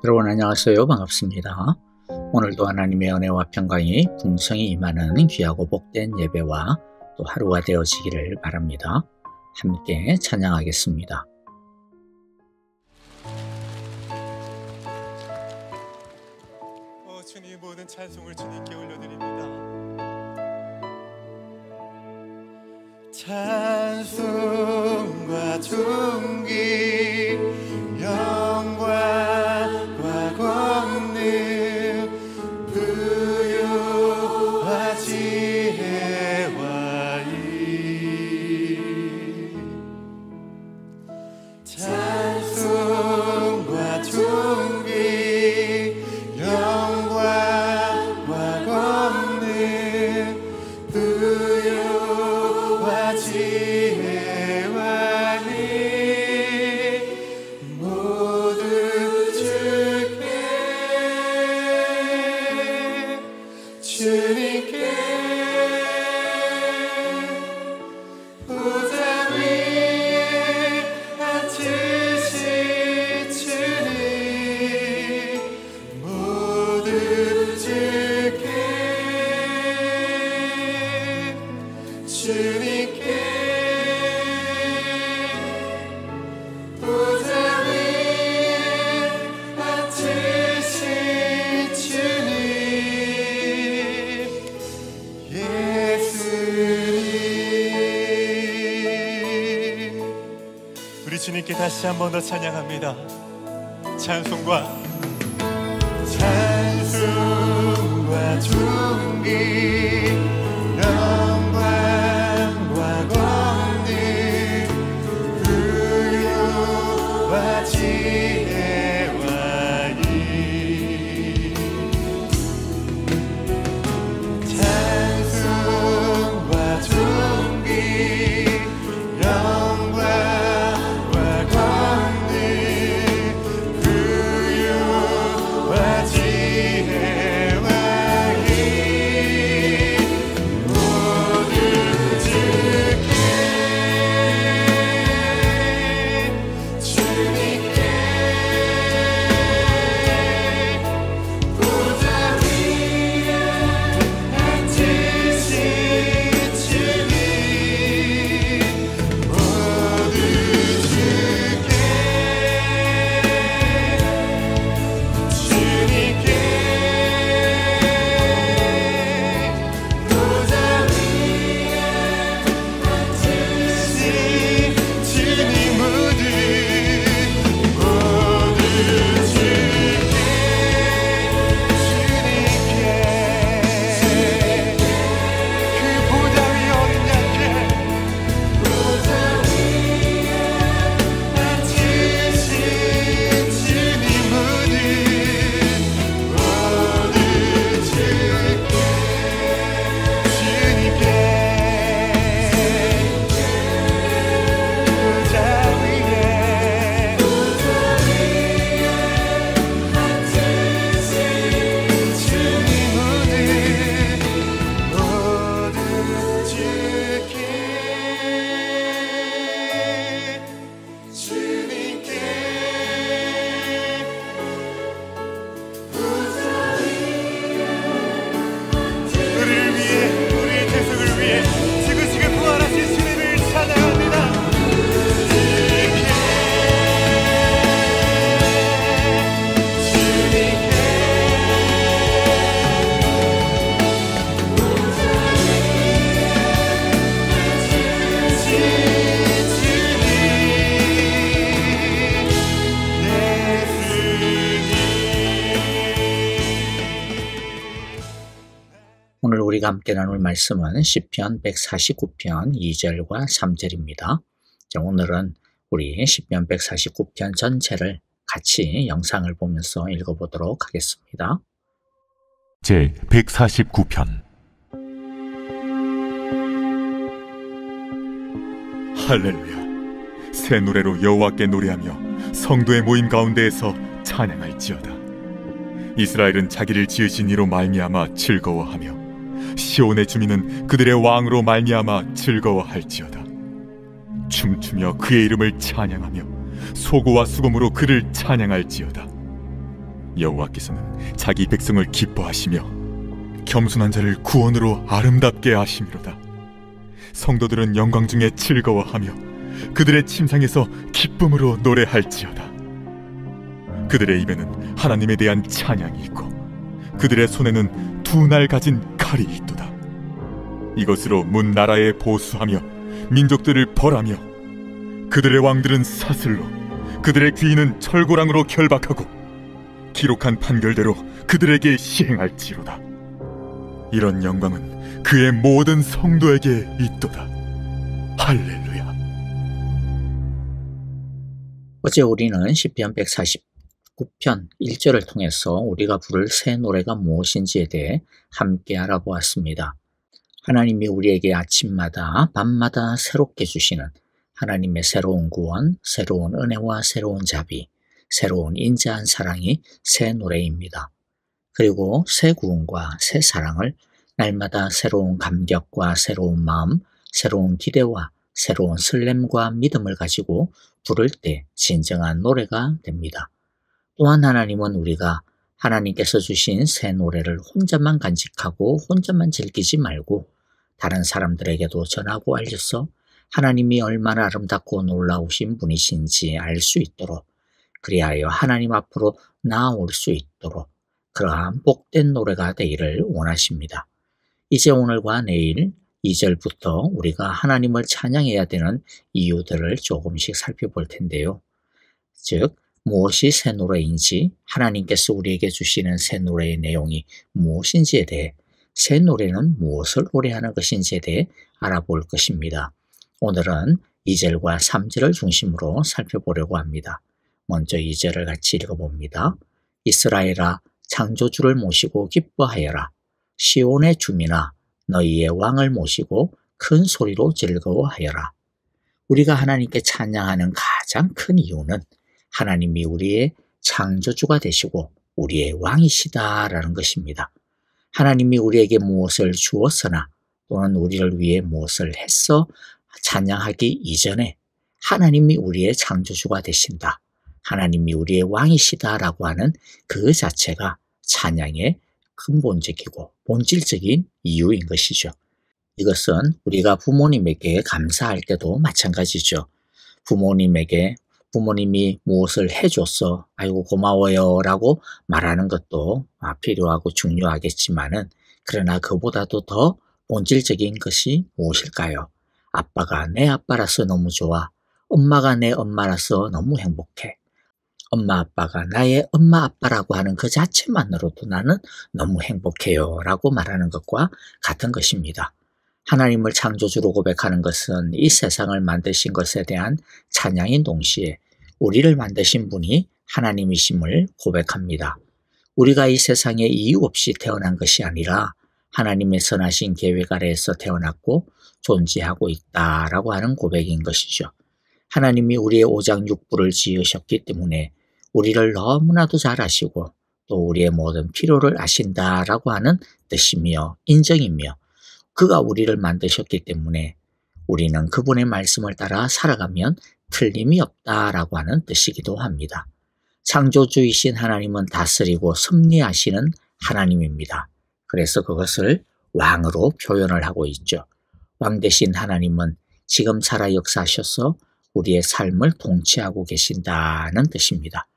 여러분 안녕하세요. 반갑습니다. 오늘도 하나님의 은혜와 평강이 풍성히 임하는 귀하고 복된 예배와 또 하루가 되어지기를 바랍니다. 함께 찬양하겠습니다. 주님, 모든 찬송을 주님께 올려드립니다. 찬송과 존귀 영광과 권능 부요와 지혜와 의 찬송과 존귀 영광과 권능 부요와 지혜와 의 모두 주님께 보좌 위에 앉으신 주님 모두 주님께 보좌 위에 앉으신 주님 예수님. 우리 주님께 다시 한 번 더 찬양합니다. 찬송과 존귀 영광과 권능 부요와 지혜와 의 찬송과 존귀 영광과 권능 부요와 지혜와 의 모두 주님께 보좌 위에 앉으신 주님 모두 주님께 보좌 위에 앉으신 주님 모두 그 보좌 위에 어린 양께 보좌 위에 앉으신 주님 모두 주님께 보좌 위에 앉으신 주님 모두 주님께 우리를 위해 우리의 대속을 위해 지구지구 부활하신 주님을 찬양합니다. 오늘 우리가 함께 나눌 말씀은 시편 149편 2절과 3절입니다. 자, 오늘은 우리 시편 149편 전체를 같이 영상을 보면서 읽어보도록 하겠습니다. 제 149편. 할렐루야. 새 노래로 여호와께 노래하며 성도의 모임 가운데에서 찬양할지어다. 이스라엘은 자기를 지으신 이로 말미암아 즐거워하며 시온의 주민은 그들의 왕으로 말미암아 즐거워할지어다. 춤추며 그의 이름을 찬양하며 소고와 수금으로 그를 찬양할지어다. 여호와께서는 자기 백성을 기뻐하시며 겸손한 자를 구원으로 아름답게 하심이로다. 성도들은 영광 중에 즐거워하며 그들의 침상에서 기쁨으로 노래할지어다. 그들의 입에는 하나님에 대한 찬양이 있고 그들의 손에는 두 날 가진 칼이 있도다. 이것으로 문 나라에 보수하며 민족들을 벌하며 그들의 왕들은 사슬로 그들의 귀인은 철고랑으로 결박하고 기록한 판결대로 그들에게 시행할지로다. 이런 영광은 그의 모든 성도에게 있도다. 할렐루야. 어제 우리는 시편 149편 1절을 통해서 우리가 부를 새 노래가 무엇인지에 대해 함께 알아보았습니다. 하나님이 우리에게 아침마다 밤마다 새롭게 주시는 하나님의 새로운 구원, 새로운 은혜와 새로운 자비, 새로운 인자한 사랑이 새 노래입니다. 그리고 새 구원과 새 사랑을 날마다 새로운 감격과 새로운 마음, 새로운 기대와 새로운 설렘과 믿음을 가지고 부를 때 진정한 노래가 됩니다. 또한 하나님은 우리가 하나님께서 주신 새 노래를 혼자만 간직하고 혼자만 즐기지 말고 다른 사람들에게도 전하고 알려서 하나님이 얼마나 아름답고 놀라우신 분이신지 알 수 있도록, 그리하여 하나님 앞으로 나아올 수 있도록 그러한 복된 노래가 되기를 원하십니다. 이제 오늘과 내일 2절부터 우리가 하나님을 찬양해야 되는 이유들을 조금씩 살펴볼 텐데요. 즉 무엇이 새 노래인지, 하나님께서 우리에게 주시는 새 노래의 내용이 무엇인지에 대해, 새 노래는 무엇을 노래하는 것인지에 대해 알아볼 것입니다. 오늘은 2절과 3절을 중심으로 살펴보려고 합니다. 먼저 2절을 같이 읽어봅니다. 이스라엘아, 창조주를 모시고 기뻐하여라. 시온의 주민아, 너희의 왕을 모시고 큰 소리로 즐거워하여라. 우리가 하나님께 찬양하는 가장 큰 이유는 하나님이 우리의 창조주가 되시고 우리의 왕이시다라는 것입니다. 하나님이 우리에게 무엇을 주었으나 또는 우리를 위해 무엇을 했어 찬양하기 이전에 하나님이 우리의 창조주가 되신다, 하나님이 우리의 왕이시다라고 하는 그 자체가 찬양의 근본적이고 본질적인 이유인 것이죠. 이것은 우리가 부모님에게 감사할 때도 마찬가지죠. 부모님이 무엇을 해줬어, 아이고 고마워요 라고 말하는 것도 필요하고 중요하겠지만은, 그러나 그보다도 더 본질적인 것이 무엇일까요? 아빠가 내 아빠라서 너무 좋아. 엄마가 내 엄마라서 너무 행복해. 엄마 아빠가 나의 엄마 아빠라고 하는 그 자체만으로도 나는 너무 행복해요 라고 말하는 것과 같은 것입니다. 하나님을 창조주로 고백하는 것은 이 세상을 만드신 것에 대한 찬양인 동시에 우리를 만드신 분이 하나님이심을 고백합니다. 우리가 이 세상에 이유 없이 태어난 것이 아니라 하나님의 선하신 계획 아래에서 태어났고 존재하고 있다라고 하는 고백인 것이죠. 하나님이 우리의 오장육부를 지으셨기 때문에 우리를 너무나도 잘 아시고 또 우리의 모든 필요를 아신다라고 하는 뜻이며 인정이며, 그가 우리를 만드셨기 때문에 우리는 그분의 말씀을 따라 살아가면 틀림이 없다라고 하는 뜻이기도 합니다. 창조주이신 하나님은 다스리고 섭리하시는 하나님입니다. 그래서 그것을 왕으로 표현을 하고 있죠. 왕 되신 하나님은 지금 살아 역사하셔서 우리의 삶을 통치하고 계신다는 뜻입니다.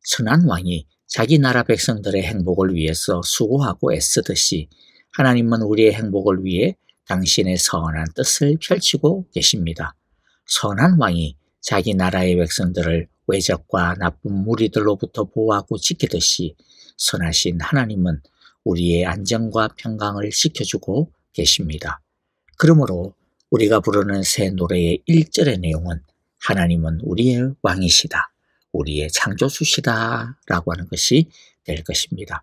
선한 왕이 자기 나라 백성들의 행복을 위해서 수고하고 애쓰듯이 하나님은 우리의 행복을 위해 당신의 선한 뜻을 펼치고 계십니다. 선한 왕이 자기 나라의 백성들을 외적과 나쁜 무리들로부터 보호하고 지키듯이 선하신 하나님은 우리의 안전과 평강을 지켜주고 계십니다. 그러므로 우리가 부르는 새 노래의 1절의 내용은 하나님은 우리의 왕이시다, 우리의 창조주시다 라고 하는 것이 될 것입니다.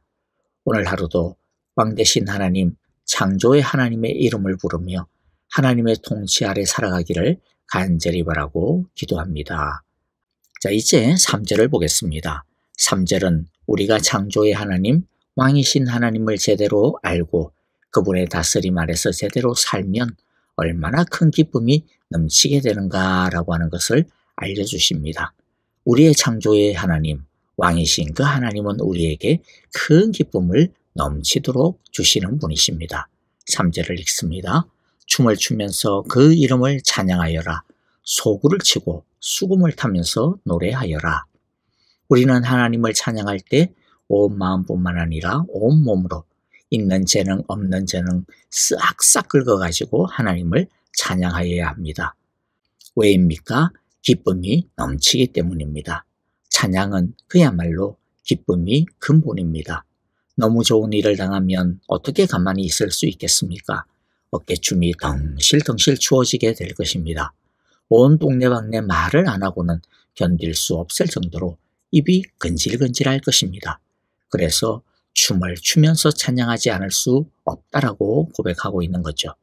오늘 하루도 왕 되신 하나님, 창조의 하나님의 이름을 부르며 하나님의 통치 아래 살아가기를 간절히 바라고 기도합니다. 자, 이제 3절을 보겠습니다. 3절은 우리가 창조의 하나님, 왕이신 하나님을 제대로 알고 그분의 다스림 아래서 제대로 살면 얼마나 큰 기쁨이 넘치게 되는가라고 하는 것을 알려주십니다. 우리의 창조의 하나님, 왕이신 그 하나님은 우리에게 큰 기쁨을 넘치도록 주시는 분이십니다. 3절을 읽습니다. 춤을 추면서 그 이름을 찬양하여라. 소구를 치고 수금을 타면서 노래하여라. 우리는 하나님을 찬양할 때 온 마음뿐만 아니라 온 몸으로 있는 재능 없는 재능 싹싹 긁어가지고 하나님을 찬양하여야 합니다. 왜입니까? 기쁨이 넘치기 때문입니다. 찬양은 그야말로 기쁨이 근본입니다. 너무 좋은 일을 당하면 어떻게 가만히 있을 수 있겠습니까? 어깨춤이 덩실덩실 추어지게 될 것입니다. 온 동네방네 말을 안 하고는 견딜 수 없을 정도로 입이 근질근질할 것입니다. 그래서 춤을 추면서 찬양하지 않을 수 없다라고 고백하고 있는 거죠.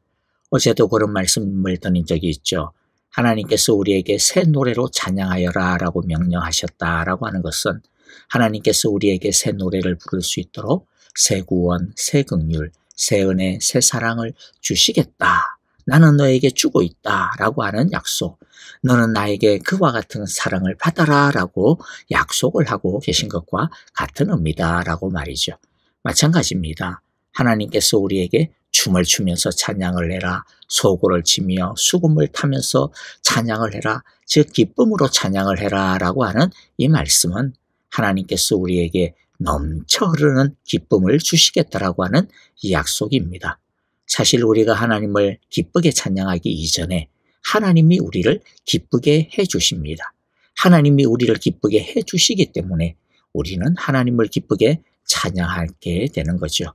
어제도 그런 말씀을 드린 적이 있죠. 하나님께서 우리에게 새 노래로 찬양하여라 라고 명령하셨다라고 하는 것은 하나님께서 우리에게 새 노래를 부를 수 있도록 새 구원, 새 긍휼, 새 은혜, 새 사랑을 주시겠다. 나는 너에게 주고 있다 라고 하는 약속. 너는 나에게 그와 같은 사랑을 받아라 라고 약속을 하고 계신 것과 같은 의미다 라고 말이죠. 마찬가지입니다. 하나님께서 우리에게 춤을 추면서 찬양을 해라. 소고를 치며 수금을 타면서 찬양을 해라. 즉 기쁨으로 찬양을 해라 라고 하는 이 말씀은 하나님께서 우리에게 넘쳐 흐르는 기쁨을 주시겠다라고 하는 이 약속입니다. 사실 우리가 하나님을 기쁘게 찬양하기 이전에 하나님이 우리를 기쁘게 해주십니다. 하나님이 우리를 기쁘게 해주시기 때문에 우리는 하나님을 기쁘게 찬양하게 되는 거죠.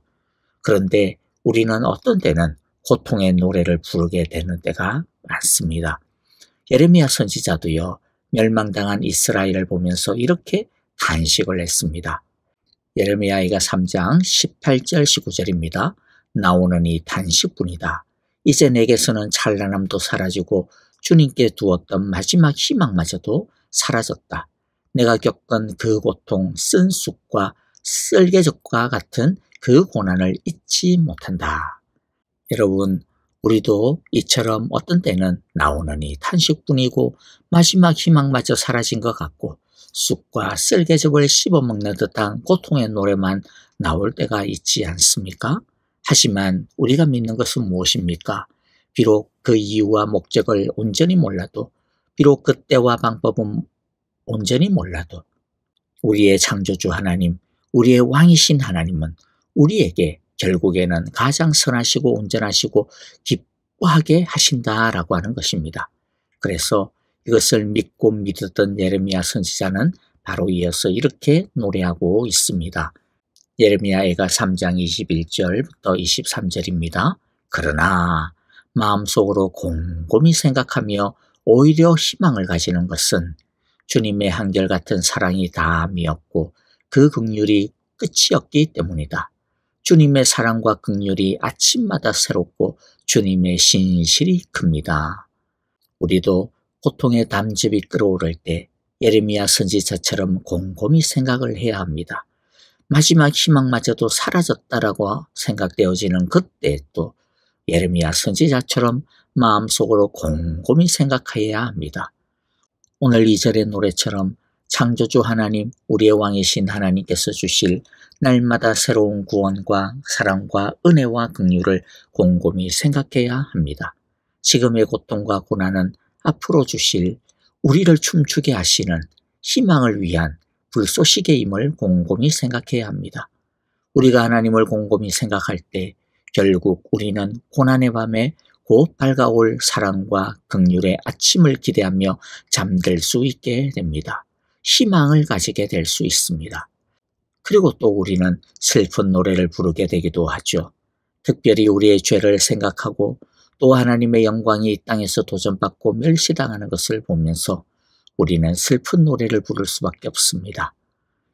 그런데 우리는 어떤 때는 고통의 노래를 부르게 되는 때가 많습니다. 예레미야 선지자도요, 멸망당한 이스라엘을 보면서 이렇게 단식을 했습니다. 예레미야가 3장 18절 19절입니다. 나오는 이 단식뿐이다. 이제 내게서는 찬란함도 사라지고 주님께 두었던 마지막 희망마저도 사라졌다. 내가 겪은 그 고통, 쓴 쑥과 쓸개적과 같은 그 고난을 잊지 못한다. 여러분, 우리도 이처럼 어떤 때는 나오는 이 탄식뿐이고 마지막 희망마저 사라진 것 같고 쑥과 쓸개즙을 씹어먹는 듯한 고통의 노래만 나올 때가 있지 않습니까? 하지만 우리가 믿는 것은 무엇입니까? 비록 그 이유와 목적을 온전히 몰라도, 비록 그 때와 방법은 온전히 몰라도 우리의 창조주 하나님, 우리의 왕이신 하나님은 우리에게 결국에는 가장 선하시고 온전하시고 기뻐하게 하신다라고 하는 것입니다. 그래서 이것을 믿고 믿었던 예레미야 선지자는 바로 이어서 이렇게 노래하고 있습니다. 예레미야가 3장 21절부터 23절입니다. 그러나 마음속으로 곰곰이 생각하며 오히려 희망을 가지는 것은 주님의 한결같은 사랑이 다함이었고 그 긍휼이 끝이 없기 때문이다. 주님의 사랑과 긍휼이 아침마다 새롭고 주님의 신실이 큽니다. 우리도 고통의 담즙이 끓어오를 때 예레미야 선지자처럼 곰곰이 생각을 해야 합니다. 마지막 희망마저도 사라졌다라고 생각되어지는 그때 또 예레미야 선지자처럼 마음속으로 곰곰이 생각해야 합니다. 오늘 2절의 노래처럼 창조주 하나님, 우리의 왕이신 하나님께서 주실 날마다 새로운 구원과 사랑과 은혜와 긍휼을 곰곰이 생각해야 합니다. 지금의 고통과 고난은 앞으로 주실 우리를 춤추게 하시는 희망을 위한 불쏘시개임을 곰곰이 생각해야 합니다. 우리가 하나님을 곰곰이 생각할 때 결국 우리는 고난의 밤에 곧 밝아올 사랑과 긍휼의 아침을 기대하며 잠들 수 있게 됩니다. 희망을 가지게 될 수 있습니다. 그리고 또 우리는 슬픈 노래를 부르게 되기도 하죠. 특별히 우리의 죄를 생각하고 또 하나님의 영광이 이 땅에서 도전받고 멸시당하는 것을 보면서 우리는 슬픈 노래를 부를 수밖에 없습니다.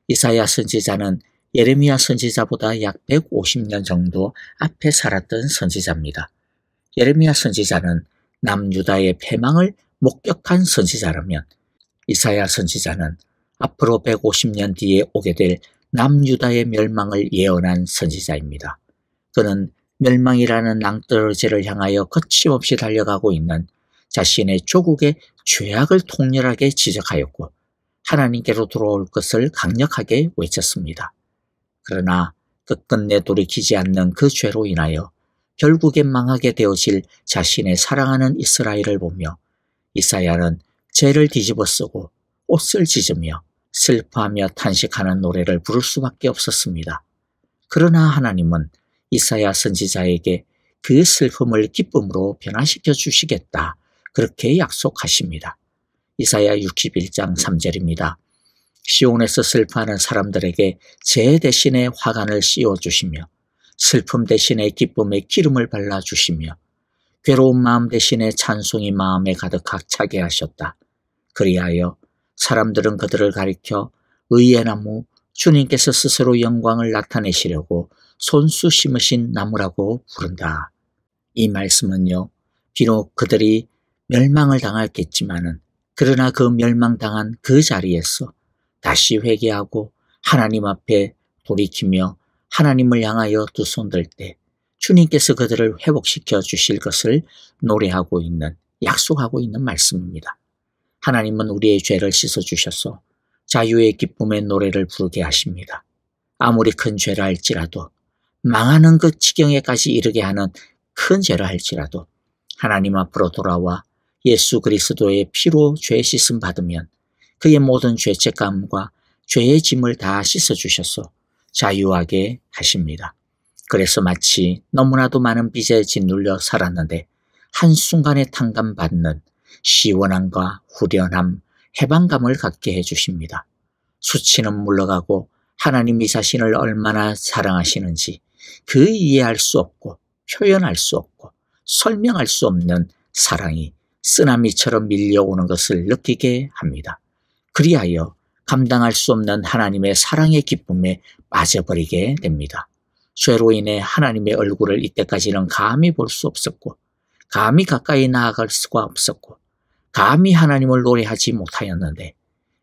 이사야 선지자는 예레미야 선지자보다 약 150년 정도 앞에 살았던 선지자입니다. 예레미야 선지자는 남유다의 패망을 목격한 선지자라면 이사야 선지자는 앞으로 150년 뒤에 오게 될 남유다의 멸망을 예언한 선지자입니다. 그는 멸망이라는 낭떠러지를 향하여 거침없이 달려가고 있는 자신의 조국의 죄악을 통렬하게 지적하였고 하나님께로 돌아올 것을 강력하게 외쳤습니다. 그러나 끝끝내 돌이키지 않는 그 죄로 인하여 결국엔 망하게 되어질 자신의 사랑하는 이스라엘을 보며 이사야는 죄를 뒤집어쓰고 옷을 찢으며 슬퍼하며 탄식하는 노래를 부를 수밖에 없었습니다. 그러나 하나님은 이사야 선지자에게 그 슬픔을 기쁨으로 변화시켜 주시겠다, 그렇게 약속하십니다. 이사야 61장 3절입니다. 시온에서 슬퍼하는 사람들에게 제 대신에 화관을 씌워주시며 슬픔 대신에 기쁨의 기름을 발라주시며 괴로운 마음 대신에 찬송이 마음에 가득 차게 하셨다. 그리하여 사람들은 그들을 가리켜 의의 나무, 주님께서 스스로 영광을 나타내시려고 손수 심으신 나무라고 부른다. 이 말씀은요, 비록 그들이 멸망을 당했겠지만은 그러나 그 멸망당한 그 자리에서 다시 회개하고 하나님 앞에 돌이키며 하나님을 향하여 두 손 들 때 주님께서 그들을 회복시켜 주실 것을 노래하고 있는, 약속하고 있는 말씀입니다. 하나님은 우리의 죄를 씻어주셔서 자유의 기쁨의 노래를 부르게 하십니다. 아무리 큰 죄라 할지라도, 망하는 그 지경에까지 이르게 하는 큰 죄라 할지라도 하나님 앞으로 돌아와 예수 그리스도의 피로 죄 씻음 받으면 그의 모든 죄책감과 죄의 짐을 다 씻어주셔서 자유하게 하십니다. 그래서 마치 너무나도 많은 빚에 짓눌려 살았는데 한순간에 탕감받는 시원함과 후련함, 해방감을 갖게 해주십니다. 수치는 물러가고 하나님이 자신을 얼마나 사랑하시는지 그 이해할 수 없고 표현할 수 없고 설명할 수 없는 사랑이 쓰나미처럼 밀려오는 것을 느끼게 합니다. 그리하여 감당할 수 없는 하나님의 사랑의 기쁨에 빠져버리게 됩니다. 죄로 인해 하나님의 얼굴을 이때까지는 감히 볼 수 없었고 감히 가까이 나아갈 수가 없었고 감히 하나님을 노래하지 못하였는데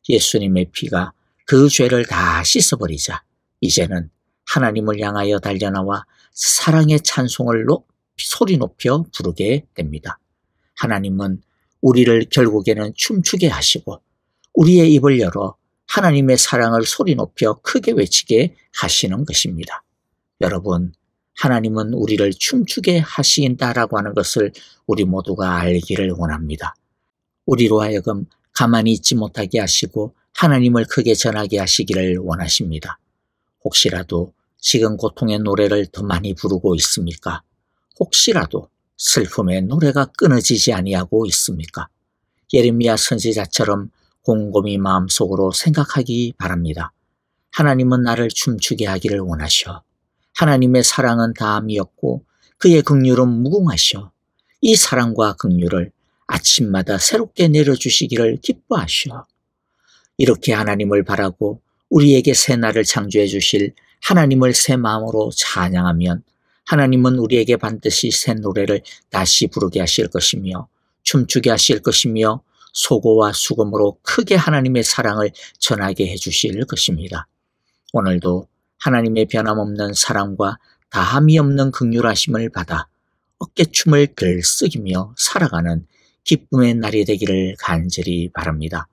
예수님의 피가 그 죄를 다 씻어버리자 이제는 하나님을 향하여 달려나와 사랑의 찬송을 소리 높여 부르게 됩니다. 하나님은 우리를 결국에는 춤추게 하시고 우리의 입을 열어 하나님의 사랑을 소리 높여 크게 외치게 하시는 것입니다. 여러분, 하나님은 우리를 춤추게 하신다라고 하는 것을 우리 모두가 알기를 원합니다. 우리로 하여금 가만히 있지 못하게 하시고 하나님을 크게 전하게 하시기를 원하십니다. 혹시라도 지금 고통의 노래를 더 많이 부르고 있습니까? 혹시라도 슬픔의 노래가 끊어지지 아니하고 있습니까? 예레미야 선지자처럼 곰곰이 마음속으로 생각하기 바랍니다. 하나님은 나를 춤추게 하기를 원하셔. 하나님의 사랑은 다함이었고 그의 긍휼은 무궁하셔. 이 사랑과 긍휼을 아침마다 새롭게 내려주시기를 기뻐하셔. 이렇게 하나님을 바라고 우리에게 새 날을 창조해 주실 하나님을 새 마음으로 찬양하면 하나님은 우리에게 반드시 새 노래를 다시 부르게 하실 것이며 춤추게 하실 것이며 소고와 수금으로 크게 하나님의 사랑을 전하게 해주실 것입니다. 오늘도 하나님의 변함없는 사랑과 다함이 없는 긍휼하심을 받아 어깨춤을 들썩이며 살아가는 기쁨의 날이 되기를 간절히 바랍니다.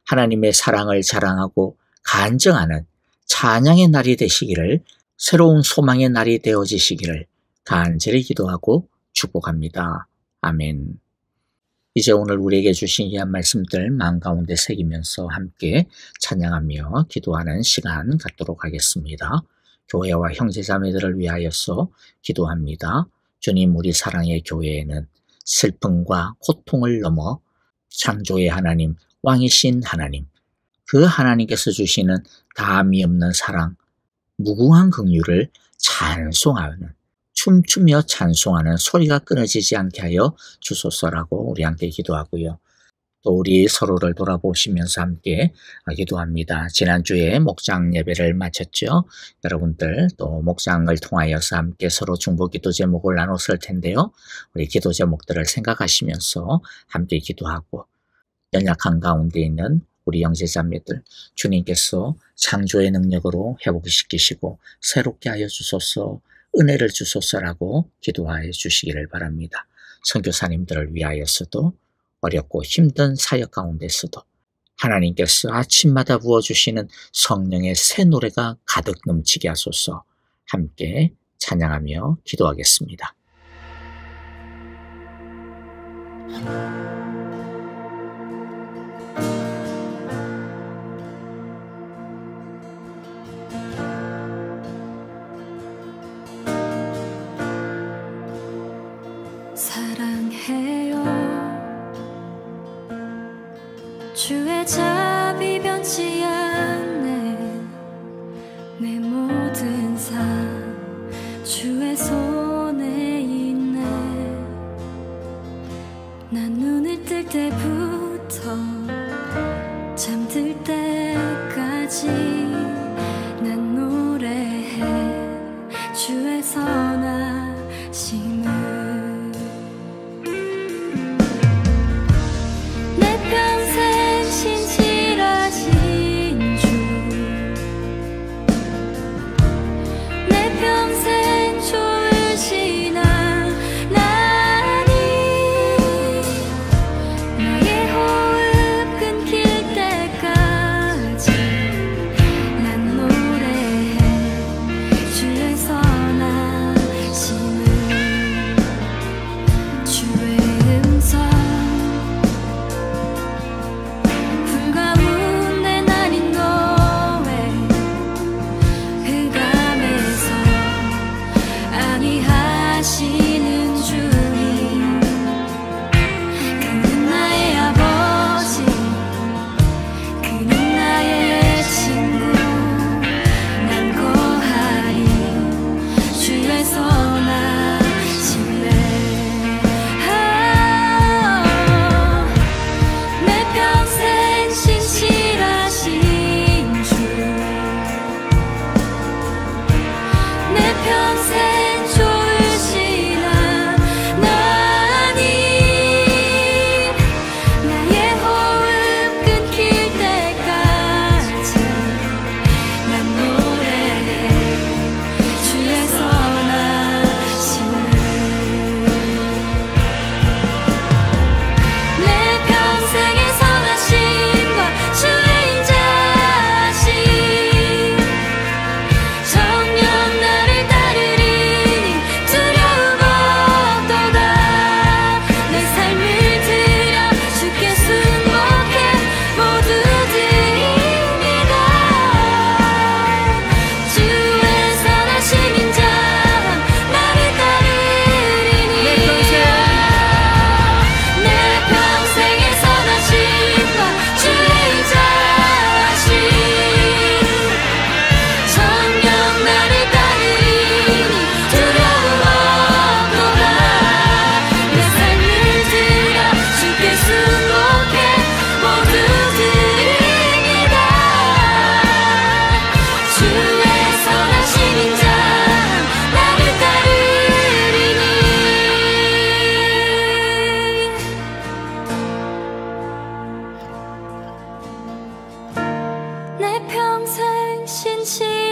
하나님의 사랑을 자랑하고 간증하는 찬양의 날이 되시기를, 새로운 소망의 날이 되어지시기를 간절히 기도하고 축복합니다. 아멘. 이제 오늘 우리에게 주신 귀한 말씀들 마음 가운데 새기면서 함께 찬양하며 기도하는 시간 갖도록 하겠습니다. 교회와 형제자매들을 위하여서 기도합니다. 주님, 우리 사랑의 교회에는 슬픔과 고통을 넘어 창조의 하나님, 왕이신 하나님, 그 하나님께서 주시는 다함이 없는 사랑, 무궁한 긍휼을 찬송하는, 춤추며 찬송하는 소리가 끊어지지 않게 하여 주소서라고 우리 함께 기도하고요. 또 우리 서로를 돌아보시면서 함께 기도합니다. 지난주에 목장 예배를 마쳤죠. 여러분들 또 목장을 통하여서 함께 서로 중보 기도 제목을 나눴을 텐데요. 우리 기도 제목들을 생각하시면서 함께 기도하고 연약한 가운데 있는 우리 형제자매들 주님께서 창조의 능력으로 회복시키시고 새롭게 하여 주소서, 은혜를 주소서라고 기도하여 주시기를 바랍니다. 선교사님들을 위하여서도 어렵고 힘든 사역 가운데서도 하나님께서 아침마다 부어주시는 성령의 새 노래가 가득 넘치게 하소서. 함께 찬양하며 기도하겠습니다. 사랑해요. 주의 자비 변치 않네. 내 모든 삶 주의 손에 있네. 난 눈을 뜰 때부터 잠들 때까지 난 노래해 주의 선하심을.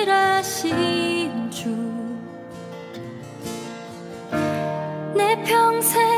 신실하신 주, 내 평생